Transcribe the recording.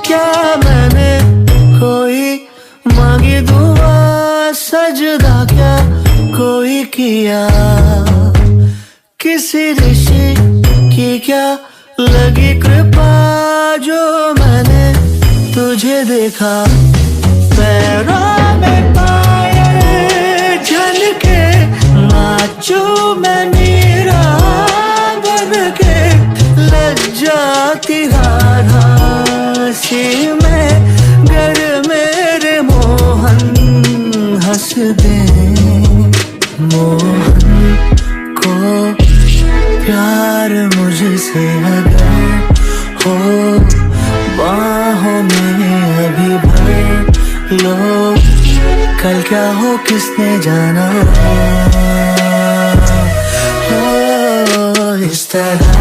क्या मैंने कोई मांगी दुआ, सजदा क्या कोई किया, किसी ऋषि की क्या लगी कृपा, जो मैंने तुझे देखा। पैरों में पायल झलके, नाचूं मैं मीरा बन के, लज्जाती राधा सी मैं, गर मेरे मोहन हंस दे। मोहन को प्यार मुझसे अगर हो, बाहों में अभी भर लो, कल क्या हो किसने जाना। हो इस तरह